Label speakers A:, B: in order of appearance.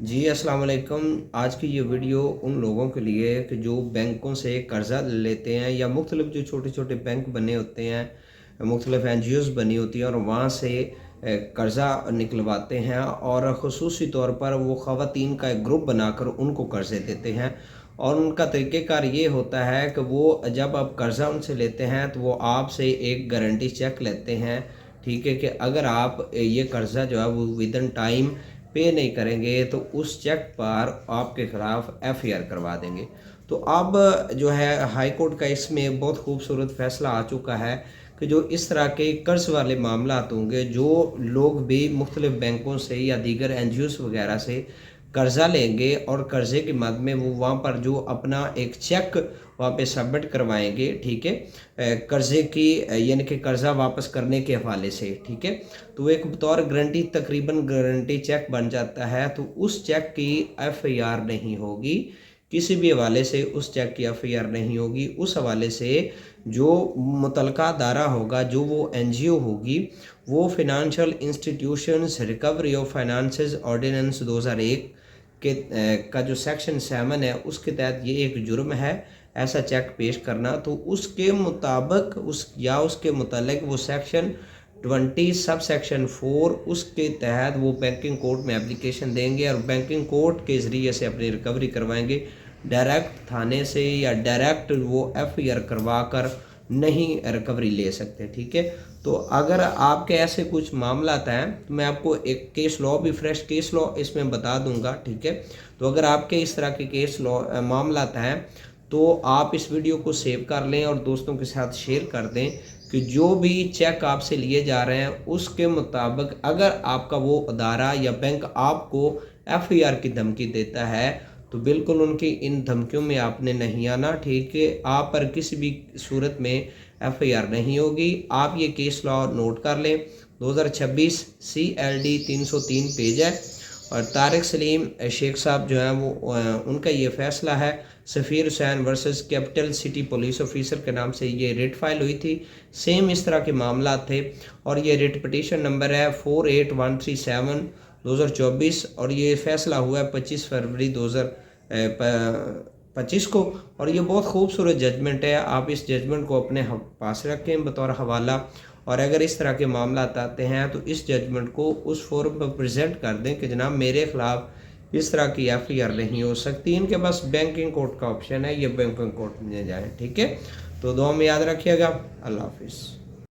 A: जी अस्सलाम वालेकुम। आज की ये वीडियो उन लोगों के लिए है कि जो बैंकों से कर्ज़ा लेते हैं या मुख्तलिफ जो छोटे छोटे बैंक बने होते हैं, मुख्तलिफ एनजीओज़ बनी होती हैं और वहाँ से कर्ज़ा निकलवाते हैं और ख़ुसूसी तौर पर वो ख़वातीन का एक ग्रुप बनाकर उनको कर्ज़े देते हैं। और उनका तरीक़ेकार ये होता है कि वो जब आप कर्ज़ा उनसे लेते हैं तो वो आपसे एक गारंटी चेक लेते हैं, ठीक है, कि अगर आप ये कर्ज़ा जो है वो विदिन टाइम पे नहीं करेंगे तो उस चेक पर आपके खिलाफ एफआईआर करवा देंगे। तो अब जो है हाई कोर्ट का इसमें बहुत खूबसूरत फैसला आ चुका है कि जो इस तरह के कर्ज वाले मामलात होंगे, जो लोग भी मुख्तलिफ बैंकों से या दीगर एनजीओज़ वगैरह से कर्ज़ा लेंगे और कर्ज़े के मद में वो वहाँ पर जो अपना एक चेक वहाँ पे सबमिट करवाएंगे, ठीक है, कर्ज़े की यानी कि कर्ज़ा वापस करने के हवाले से, ठीक है, तो एक बतौर गारंटी तकरीबन गारंटी चेक बन जाता है। तो उस चेक की एफआईआर नहीं होगी, किसी भी हवाले से उस चेक की एफआईआर नहीं होगी। उस हवाले से जो मुतलका अदारा होगा, जो वो एनजीओ होगी, वो financial institutions recovery of finances ordinance 2001 के का जो सेक्शन 7 है उसके तहत ये एक जुर्म है ऐसा चेक पेश करना। तो उसके मुताबिक उसके मुतालिक वो सेक्शन 20 सब सेक्शन 4 उसके तहत वो बैंकिंग कोर्ट में एप्लीकेशन देंगे और बैंकिंग कोर्ट के ज़रिए से अपनी रिकवरी करवाएंगे। डायरेक्ट थाने से या डायरेक्ट वो एफआईआर करवा कर नहीं रिकवरी ले सकते, ठीक है। तो अगर आपके ऐसे कुछ मामलात हैं तो मैं आपको एक केस लॉ भी फ्रेश केस लॉ इसमें बता दूंगा, ठीक है। तो अगर आपके इस तरह के केस लॉ मामलात हैं तो आप इस वीडियो को सेव कर लें और दोस्तों के साथ शेयर कर दें कि जो भी चेक आपसे लिए जा रहे हैं उसके मुताबिक अगर आपका वो अदारा या बैंक आपको एफआईआर की धमकी देता है तो बिल्कुल उनकी इन धमकियों में आपने नहीं आना, ठीक है। आप पर किसी भी सूरत में एफआईआर नहीं होगी। आप ये केस लॉ नोट कर लें। 2026 CLD 303 पेज है और तारिक सलीम शेख साहब जो हैं वो उनका ये फैसला है। Safeer Hussain versus capital city police officer के नाम से ये रिट फाइल हुई थी। सेम इस तरह के मामला थे और ये रिट पटिशन नंबर है 48137 2024 और ये फैसला हुआ है 25 फरवरी 2025 को। और ये बहुत खूबसूरत जजमेंट है। आप इस जजमेंट को अपने पास रखें बतौर हवाला और अगर इस तरह के मामला आते हैं तो इस जजमेंट को उस फोरम पर प्रेजेंट कर दें कि जनाब मेरे ख़िलाफ़ इस तरह की एफआईआर नहीं हो सकती। इनके पास बैंकिंग कोर्ट का ऑप्शन है, ये बैंकिंग कोर्ट में जाएँ, ठीक है। तो दुआ में याद रखिएगा। अल्लाह हाफिज़।